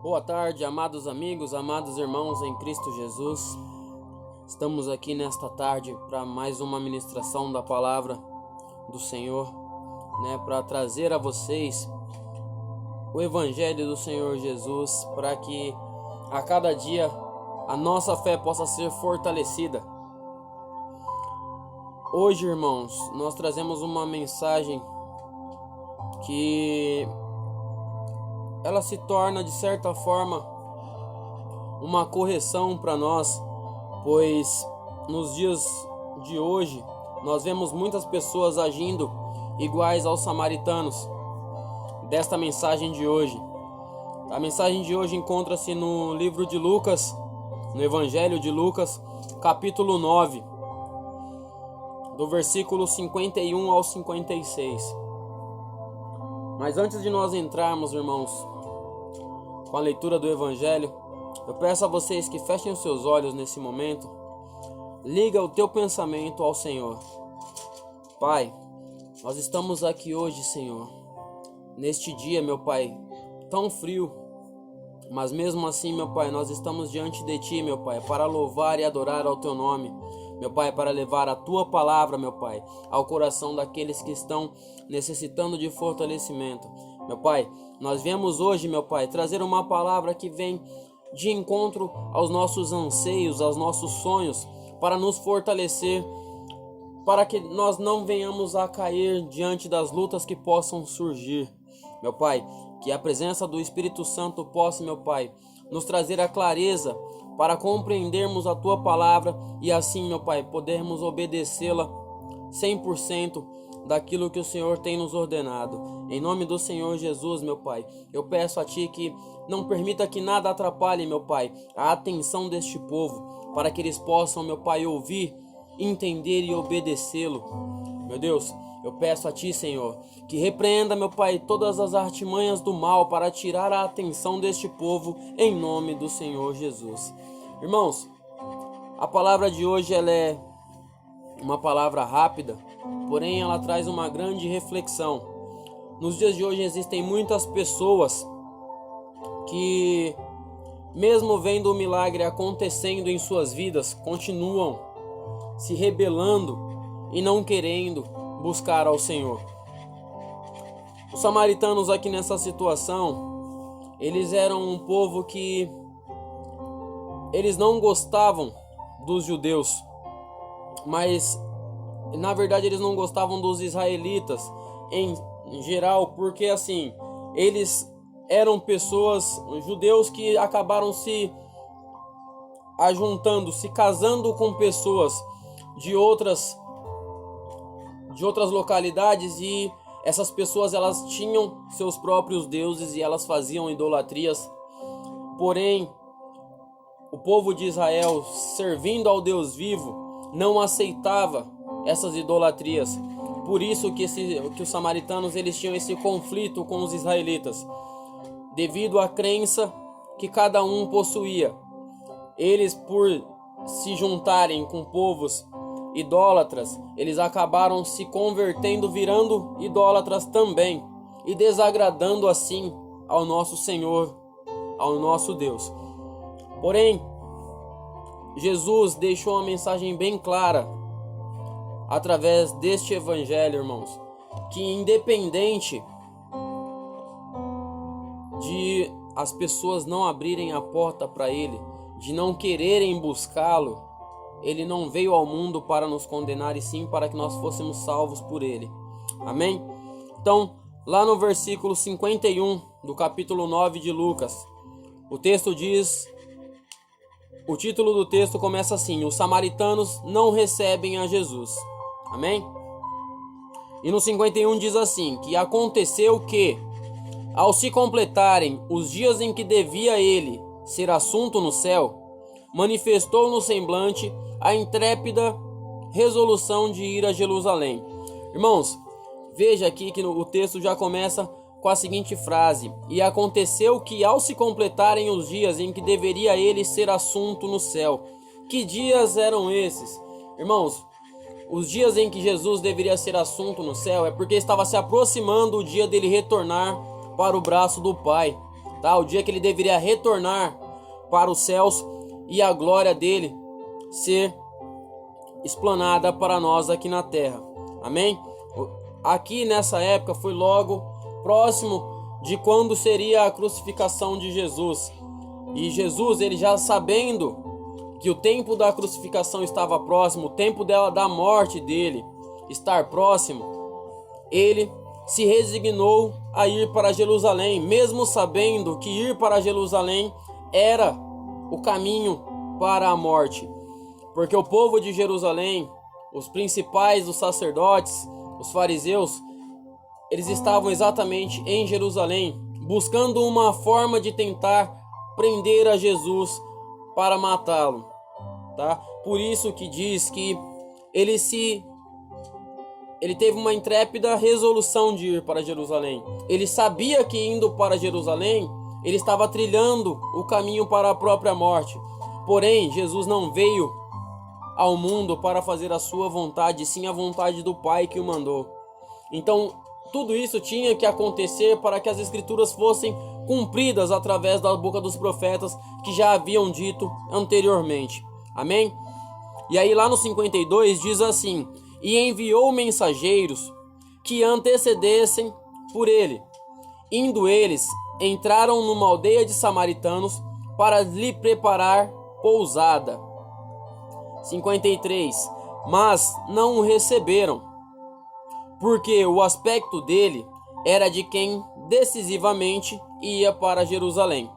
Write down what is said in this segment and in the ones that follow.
Boa tarde, amados amigos, amados irmãos em Cristo Jesus. Estamos aqui nesta tarde para mais uma ministração da palavra do Senhor, para trazer a vocês o Evangelho do Senhor Jesus, para que a cada dia a nossa fé possa ser fortalecida. Hoje, irmãos, nós trazemos uma mensagem que ela se torna de certa forma uma correção para nós, pois nos dias de hoje nós vemos muitas pessoas agindo iguais aos samaritanos. Desta mensagem de hoje, a mensagem de hoje encontra-se no livro de Lucas, no Evangelho de Lucas, capítulo 9, do versículo 51 ao 56. Mas antes de nós entrarmos, irmãos, com a leitura do Evangelho, eu peço a vocês que fechem os seus olhos nesse momento. Liga o teu pensamento ao Senhor. Pai, nós estamos aqui hoje, Senhor, neste dia, meu Pai, tão frio, mas mesmo assim, meu Pai, nós estamos diante de Ti, meu Pai, para louvar e adorar ao Teu nome. Meu Pai, para levar a Tua palavra, meu Pai, ao coração daqueles que estão necessitando de fortalecimento. Meu Pai, nós viemos hoje, meu Pai, trazer uma palavra que vem de encontro aos nossos anseios, aos nossos sonhos, para nos fortalecer, para que nós não venhamos a cair diante das lutas que possam surgir. Meu Pai, que a presença do Espírito Santo possa, meu Pai, nos trazer a clareza para compreendermos a Tua palavra e assim, meu Pai, podermos obedecê-la 100% daquilo que o Senhor tem nos ordenado. Em nome do Senhor Jesus, meu Pai, eu peço a Ti que não permita que nada atrapalhe, meu Pai, a atenção deste povo, para que eles possam, meu Pai, ouvir, entender e obedecê-lo. Meu Deus, eu peço a Ti, Senhor, que repreenda, meu Pai, todas as artimanhas do mal para tirar a atenção deste povo, em nome do Senhor Jesus. Irmãos, a palavra de hoje ela é uma palavra rápida, porém ela traz uma grande reflexão. Nos dias de hoje existem muitas pessoas que, mesmo vendo o milagre acontecendo em suas vidas, continuam se rebelando e não querendo buscar ao Senhor. Os samaritanos aqui nessa situação, eles eram um povo que eles não gostavam dos judeus, mas na verdade eles não gostavam dos israelitas em geral, porque assim, eles eram pessoas, judeus que acabaram se ajuntando, se casando com pessoas de outras localidades, e essas pessoas elas tinham seus próprios deuses e elas faziam idolatrias. Porém, o povo de Israel, servindo ao Deus vivo, não aceitava essas idolatrias. Por isso que os samaritanos eles tinham esse conflito com os israelitas, devido à crença que cada um possuía. Eles, por se juntarem com povos idólatras, eles acabaram se convertendo, virando idólatras também, e desagradando assim ao nosso Senhor, ao nosso Deus. Porém, Jesus deixou uma mensagem bem clara através deste evangelho, irmãos, que independente de as pessoas não abrirem a porta para Ele, de não quererem buscá-lo, Ele não veio ao mundo para nos condenar, e sim para que nós fôssemos salvos por Ele. Amém? Então, lá no versículo 51 do capítulo 9 de Lucas, o texto diz, o título do texto começa assim: os samaritanos não recebem a Jesus. Amém? E no 51 diz assim, que aconteceu que, ao se completarem os dias em que devia ele ser assunto no céu, manifestou no semblante a intrépida resolução de ir a Jerusalém. Irmãos, veja aqui que o texto já começa com a seguinte frase: e aconteceu que, ao se completarem os dias em que deveria ele ser assunto no céu. Que dias eram esses? Irmãos, os dias em que Jesus deveria ser assunto no céu é porque estava se aproximando o dia dele retornar para o braço do Pai. tá? O dia que ele deveria retornar para os céus e a glória dele ser explanada para nós aqui na terra. Amém? Aqui nessa época foi logo próximo de quando seria a crucificação de Jesus. E Jesus, ele já sabendo que o tempo da crucificação estava próximo, o tempo da morte dele estar próximo, ele se resignou a ir para Jerusalém, mesmo sabendo que ir para Jerusalém era o caminho para a morte. Porque o povo de Jerusalém, os principais, os sacerdotes, os fariseus, eles estavam exatamente em Jerusalém, buscando uma forma de tentar prender a Jesus para matá-lo, tá? Por isso que diz que ele teve uma intrépida resolução de ir para Jerusalém. Ele sabia que indo para Jerusalém, ele estava trilhando o caminho para a própria morte. Porém, Jesus não veio ao mundo para fazer a sua vontade, sim a vontade do Pai que o mandou. Então, tudo isso tinha que acontecer para que as Escrituras fossem cumpridas através da boca dos profetas que já haviam dito anteriormente. Amém? E aí lá no 52 diz assim: e enviou mensageiros que antecedessem por ele. Indo eles, entraram numa aldeia de samaritanos para lhe preparar pousada. 53. Mas não o receberam, porque o aspecto dele era de quem decisivamente ia para Jerusalém.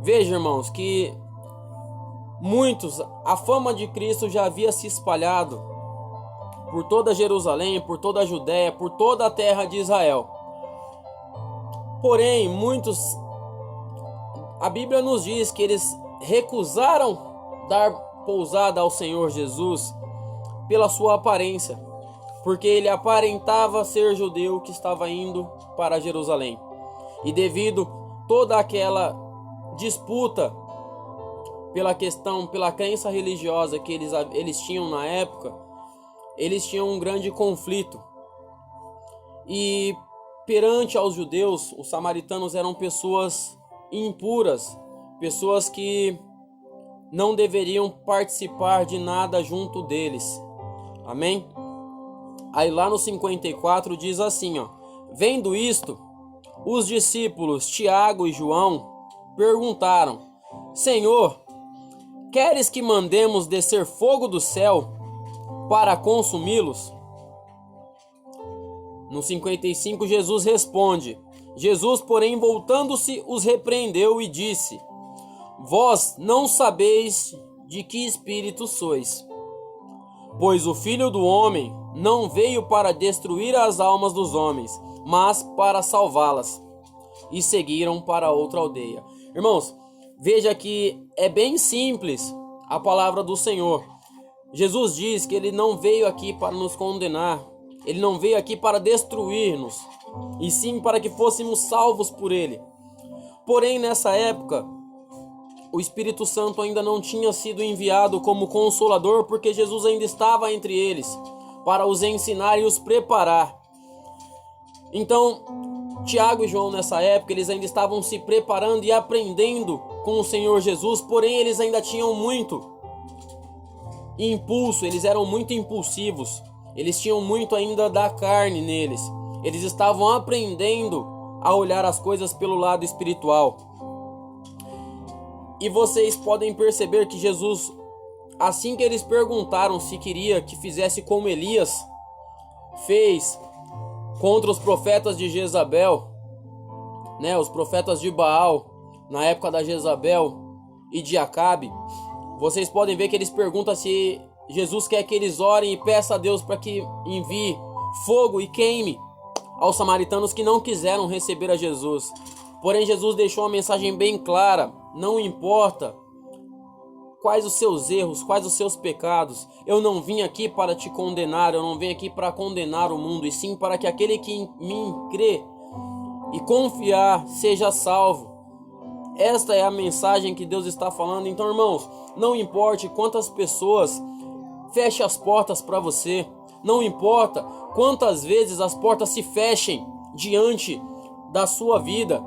Veja, irmãos, que a fama de Cristo já havia se espalhado por toda Jerusalém, por toda a Judéia, por toda a terra de Israel. Porém, a Bíblia nos diz que eles recusaram dar pousada ao Senhor Jesus pela sua aparência, porque ele aparentava ser judeu que estava indo para Jerusalém. E devido toda aquela disputa pela crença religiosa que eles tinham na época, eles tinham um grande conflito. E perante aos judeus, os samaritanos eram pessoas impuras, pessoas que não deveriam participar de nada junto deles. Amém? Aí lá no 54 diz assim, ó: vendo isto, os discípulos Tiago e João perguntaram: Senhor, queres que mandemos descer fogo do céu para consumi-los? No 55 Jesus responde. Jesus, porém, voltando-se, os repreendeu e disse: vós não sabeis de que espírito sois, pois o Filho do Homem não veio para destruir as almas dos homens, mas para salvá-las. E seguiram para outra aldeia. Irmãos, veja que é bem simples a palavra do Senhor. Jesus diz que ele não veio aqui para nos condenar, ele não veio aqui para destruir-nos, e sim para que fôssemos salvos por ele. Porém, nessa época, o Espírito Santo ainda não tinha sido enviado como consolador, porque Jesus ainda estava entre eles para os ensinar e os preparar. Então, Tiago e João nessa época, eles ainda estavam se preparando e aprendendo com o Senhor Jesus, porém eles ainda tinham muito impulso, eles eram muito impulsivos, eles tinham muito ainda da carne neles, eles estavam aprendendo a olhar as coisas pelo lado espiritual. E vocês podem perceber que Jesus, assim que eles perguntaram se queria que fizesse como Elias fez contra os profetas de Jezabel, os profetas de Baal, na época da Jezabel e de Acabe, vocês podem ver que eles perguntam se Jesus quer que eles orem e peça a Deus para que envie fogo e queime aos samaritanos que não quiseram receber a Jesus. Porém, Jesus deixou uma mensagem bem clara: não importa quais os seus erros, quais os seus pecados, eu não vim aqui para te condenar, eu não vim aqui para condenar o mundo, e sim para que aquele que em mim crê e confiar seja salvo. Esta é a mensagem que Deus está falando. Então, irmãos, não importe quantas pessoas fechem as portas para você, não importa quantas vezes as portas se fechem diante da sua vida,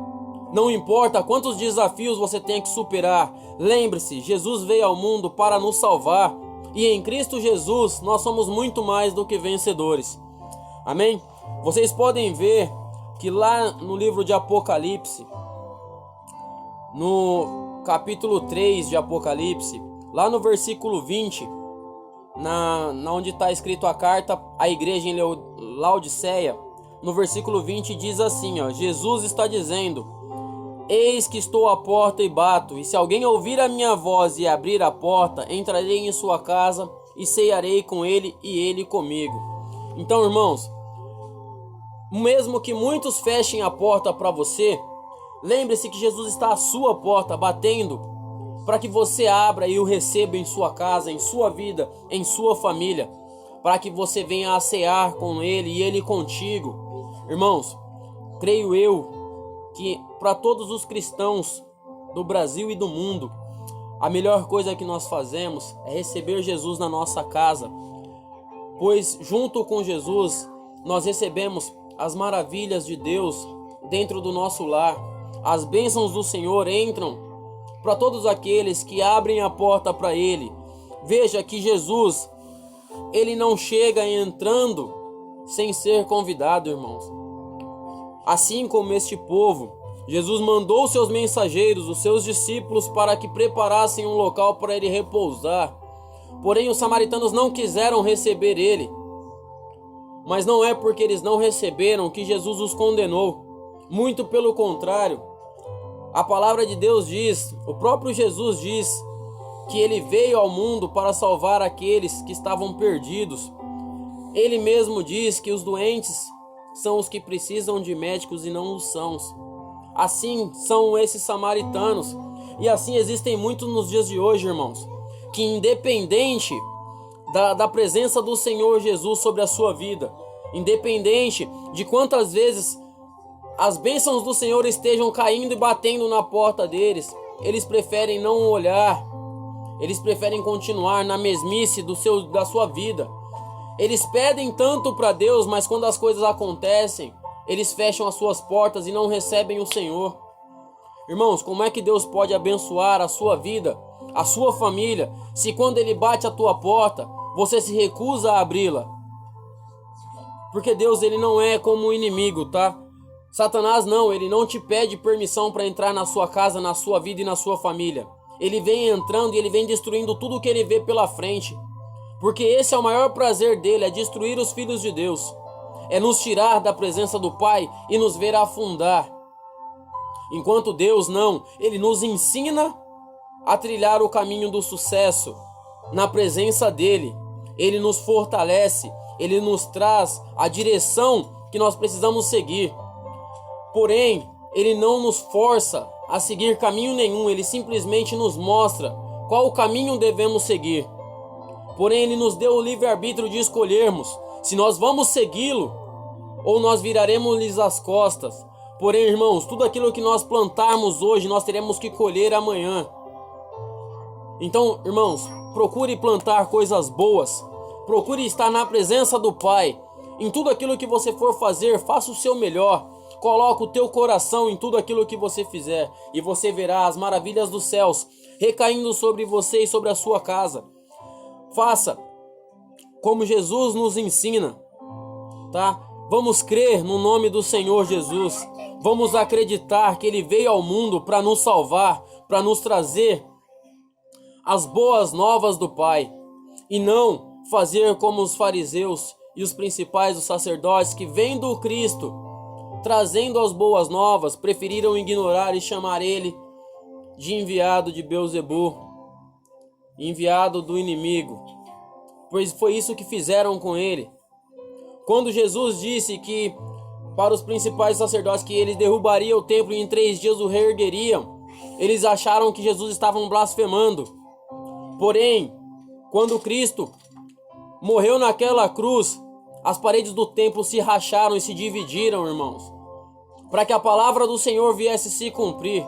Não importa quantos desafios você tenha que superar, lembre-se, Jesus veio ao mundo para nos salvar. E em Cristo Jesus nós somos muito mais do que vencedores. Amém? Vocês podem ver que lá no livro de Apocalipse, no capítulo 3 de Apocalipse, lá no versículo 20, onde está escrito a carta à igreja em Laodiceia, no versículo 20 diz assim, Jesus está dizendo: eis que estou à porta e bato, e se alguém ouvir a minha voz e abrir a porta, entrarei em sua casa e cearei com ele e ele comigo. Então, irmãos, mesmo que muitos fechem a porta para você, lembre-se que Jesus está à sua porta, batendo, para que você abra e o receba em sua casa, em sua vida, em sua família, para que você venha a cear com ele e ele contigo. Irmãos, creio eu que para todos os cristãos do Brasil e do mundo, a melhor coisa que nós fazemos é receber Jesus na nossa casa, pois junto com Jesus nós recebemos as maravilhas de Deus dentro do nosso lar. As bênçãos do Senhor entram para todos aqueles que abrem a porta para Ele. Veja que Jesus, Ele não chega entrando sem ser convidado, irmãos. Assim como este povo, Jesus mandou seus mensageiros, os seus discípulos, para que preparassem um local para Ele repousar. Porém, os samaritanos não quiseram receber Ele. Mas não é porque eles não receberam que Jesus os condenou. Muito pelo contrário. A palavra de Deus diz, o próprio Jesus diz, que Ele veio ao mundo para salvar aqueles que estavam perdidos. Ele mesmo diz que os doentes são os que precisam de médicos e não os sãos. Assim são esses samaritanos. E assim existem muitos nos dias de hoje, irmãos, que independente da presença do Senhor Jesus sobre a sua vida, independente de quantas vezes as bênçãos do Senhor estejam caindo e batendo na porta deles, eles preferem não olhar, eles preferem continuar na mesmice da sua vida. Eles pedem tanto para Deus, mas quando as coisas acontecem, eles fecham as suas portas e não recebem o Senhor. Irmãos, como é que Deus pode abençoar a sua vida, a sua família, se quando Ele bate a tua porta, você se recusa a abri-la? Porque Deus, Ele não é como um inimigo, tá? Satanás não, ele não te pede permissão para entrar na sua casa, na sua vida e na sua família. Ele vem entrando e ele vem destruindo tudo que ele vê pela frente. Porque esse é o maior prazer dele, é destruir os filhos de Deus. É nos tirar da presença do Pai e nos ver afundar. Enquanto Deus não, Ele nos ensina a trilhar o caminho do sucesso na presença dEle. Ele nos fortalece, Ele nos traz a direção que nós precisamos seguir. Porém, Ele não nos força a seguir caminho nenhum, Ele simplesmente nos mostra qual o caminho devemos seguir. Porém, Ele nos deu o livre-arbítrio de escolhermos se nós vamos segui-lo ou nós viraremos-lhes as costas. Porém, irmãos, tudo aquilo que nós plantarmos hoje, nós teremos que colher amanhã. Então, irmãos, procure plantar coisas boas, procure estar na presença do Pai. Em tudo aquilo que você for fazer, faça o seu melhor. Coloque o teu coração em tudo aquilo que você fizer e você verá as maravilhas dos céus recaindo sobre você e sobre a sua casa. Faça como Jesus nos ensina, tá? Vamos crer no nome do Senhor Jesus. Vamos acreditar que Ele veio ao mundo para nos salvar, para nos trazer as boas novas do Pai. E não fazer como os fariseus e os principais dos sacerdotes que, vendo o Cristo trazendo as boas novas, preferiram ignorar e chamar Ele de enviado de Beelzebu, enviado do inimigo. Pois foi isso que fizeram com Ele. Quando Jesus disse que para os principais sacerdotes que Ele derrubaria o templo e em 3 dias o reergueriam, eles acharam que Jesus estava blasfemando. Porém, quando Cristo morreu naquela cruz, as paredes do templo se racharam e se dividiram, irmãos, para que a palavra do Senhor viesse se cumprir.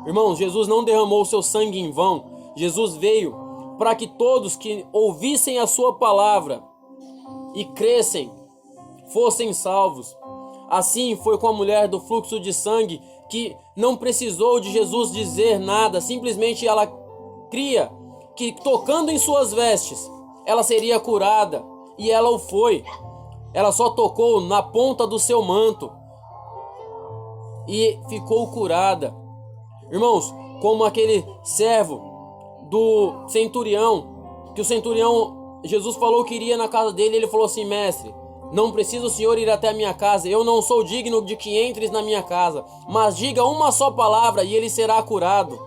Irmãos, Jesus não derramou seu sangue em vão. Jesus veio para que todos que ouvissem a sua palavra e crescem, fossem salvos. Assim foi com a mulher do fluxo de sangue que não precisou de Jesus dizer nada, simplesmente ela cria que tocando em suas vestes, ela seria curada, e ela o foi. Ela só tocou na ponta do seu manto e ficou curada. Irmãos, como aquele servo do centurião, que o centurião, Jesus falou que iria na casa dele, ele falou assim: mestre, não precisa o senhor ir até a minha casa, eu não sou digno de que entres na minha casa, mas diga uma só palavra e ele será curado.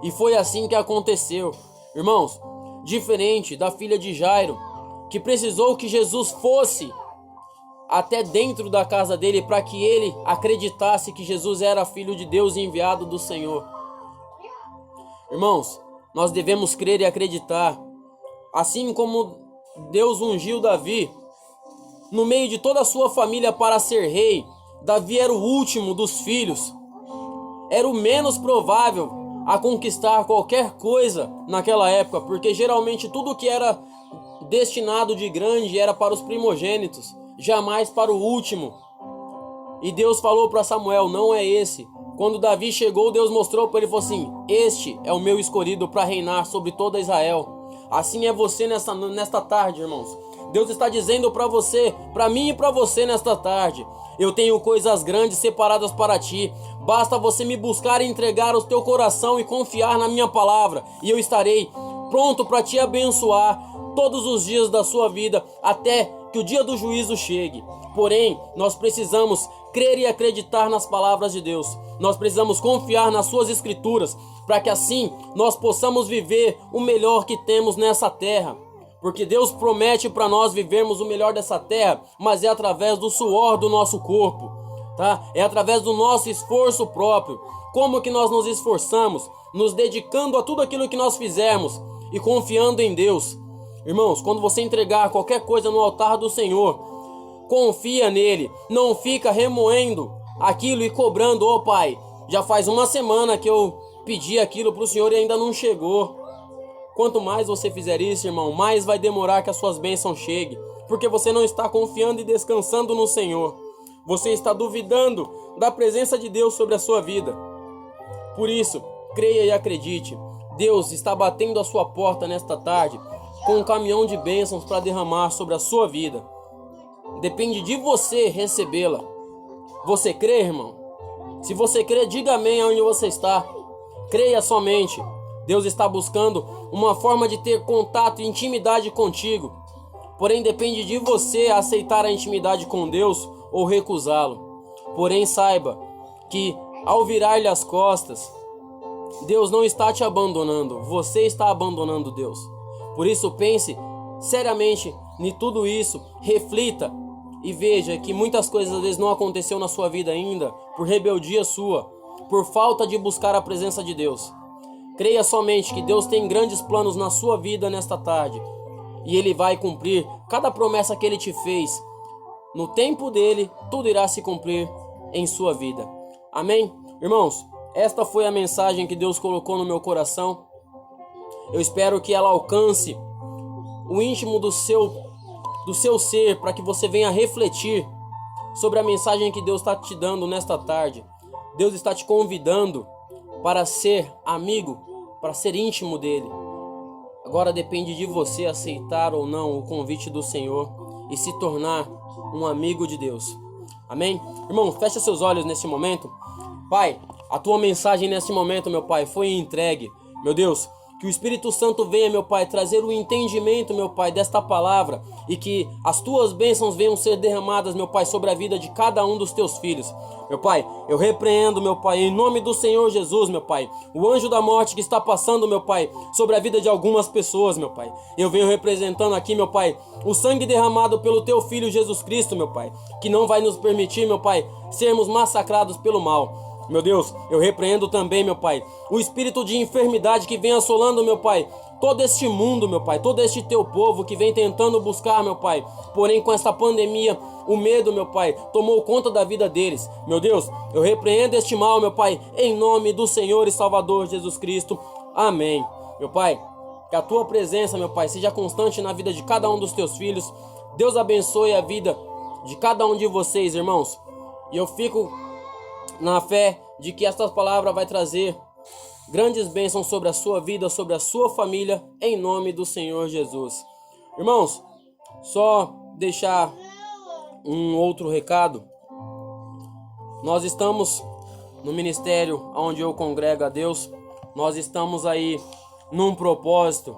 E foi assim que aconteceu. Irmãos, diferente da filha de Jairo, que precisou que Jesus fosse até dentro da casa dele para que ele acreditasse que Jesus era filho de Deus e enviado do Senhor. Irmãos, nós devemos crer e acreditar. Assim como Deus ungiu Davi no meio de toda a sua família para ser rei, Davi era o último dos filhos, era o menos provável a conquistar qualquer coisa naquela época, porque geralmente tudo que era destinado de grande era para os primogênitos, jamais para o último. E Deus falou para Samuel: não é esse. Quando Davi chegou, Deus mostrou para ele e falou assim: este é o meu escolhido para reinar sobre toda Israel. Assim é você nesta tarde, irmãos. Deus está dizendo para você, para mim e para você nesta tarde: eu tenho coisas grandes separadas para ti. Basta você me buscar e entregar o teu coração e confiar na minha palavra, e eu estarei pronto para te abençoar todos os dias da sua vida, até que o dia do juízo chegue. Porém, nós precisamos crer e acreditar nas palavras de Deus. Nós precisamos confiar nas suas escrituras, para que assim nós possamos viver o melhor que temos nessa terra. Porque Deus promete para nós vivermos o melhor dessa terra, mas é através do suor do nosso corpo, tá? É através do nosso esforço próprio. Como que nós nos esforçamos? Nos dedicando a tudo aquilo que nós fizermos e confiando em Deus. Irmãos, quando você entregar qualquer coisa no altar do Senhor, confia nele, não fica remoendo aquilo e cobrando: ô pai, já faz uma semana que eu pedi aquilo para o Senhor e ainda não chegou. Quanto mais você fizer isso, irmão, mais vai demorar que as suas bênçãos cheguem, porque você não está confiando e descansando no Senhor. Você está duvidando da presença de Deus sobre a sua vida. Por isso, creia e acredite. Deus está batendo a sua porta nesta tarde com um caminhão de bênçãos para derramar sobre a sua vida. Depende de você recebê-la. Você crê, irmão? Se você crê, diga amém aonde você está. Creia somente. Deus está buscando uma forma de ter contato e intimidade contigo. Porém, depende de você aceitar a intimidade com Deus ou recusá-lo. Porém, saiba que ao virar-lhe as costas, Deus não está te abandonando. Você está abandonando Deus. Por isso, pense seriamente em tudo isso, reflita e veja que muitas coisas às vezes não aconteceu na sua vida ainda por rebeldia sua, por falta de buscar a presença de Deus. Creia somente que Deus tem grandes planos na sua vida nesta tarde, e Ele vai cumprir cada promessa que Ele te fez. No tempo dele, tudo irá se cumprir em sua vida. Amém? Irmãos, esta foi a mensagem que Deus colocou no meu coração. Eu espero que ela alcance o íntimo do seu ser, para que você venha refletir sobre a mensagem que Deus está te dando nesta tarde. Deus está te convidando para ser amigo, para ser íntimo dele. Agora depende de você aceitar ou não o convite do Senhor e se tornar um amigo de Deus. Amém? Irmão, fecha seus olhos nesse momento. Pai, a tua mensagem nesse momento, meu Pai, foi entregue. Meu Deus, que o Espírito Santo venha, meu Pai, trazer o entendimento, meu Pai, desta palavra, e que as tuas bênçãos venham ser derramadas, meu Pai, sobre a vida de cada um dos teus filhos. Meu Pai, eu repreendo, meu Pai, em nome do Senhor Jesus, meu Pai, o anjo da morte que está passando, meu Pai, sobre a vida de algumas pessoas, meu Pai. Eu venho representando aqui, meu Pai, o sangue derramado pelo teu Filho Jesus Cristo, meu Pai, que não vai nos permitir, meu Pai, sermos massacrados pelo mal. Meu Deus, eu repreendo também, meu Pai, o espírito de enfermidade que vem assolando, meu Pai, todo este mundo, meu Pai, todo este teu povo que vem tentando buscar, meu Pai. Porém, com esta pandemia, o medo, meu Pai, tomou conta da vida deles. Meu Deus, eu repreendo este mal, meu Pai, em nome do Senhor e Salvador Jesus Cristo. Amém. Meu Pai, que a tua presença, meu Pai, seja constante na vida de cada um dos teus filhos. Deus abençoe a vida de cada um de vocês, irmãos. E eu fico na fé de que esta palavra vai trazer grandes bênçãos sobre a sua vida, sobre a sua família, em nome do Senhor Jesus. Irmãos, só deixar um outro recado. Nós estamos no ministério onde eu congrego a Deus. Nós estamos aí num propósito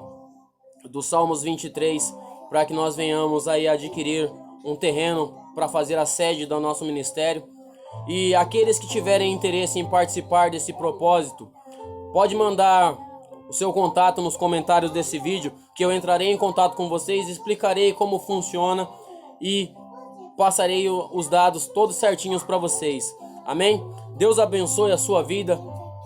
do Salmos 23, para que nós venhamos aí adquirir um terreno para fazer a sede do nosso ministério. E aqueles que tiverem interesse em participar desse propósito, pode mandar o seu contato nos comentários desse vídeo, que eu entrarei em contato com vocês, explicarei como funciona e passarei os dados todos certinhos para vocês. Amém? Deus abençoe a sua vida,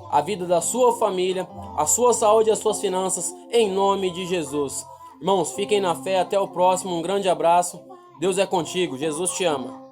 a vida da sua família, a sua saúde e as suas finanças, em nome de Jesus. Irmãos, fiquem na fé, até o próximo, um grande abraço. Deus é contigo, Jesus te ama.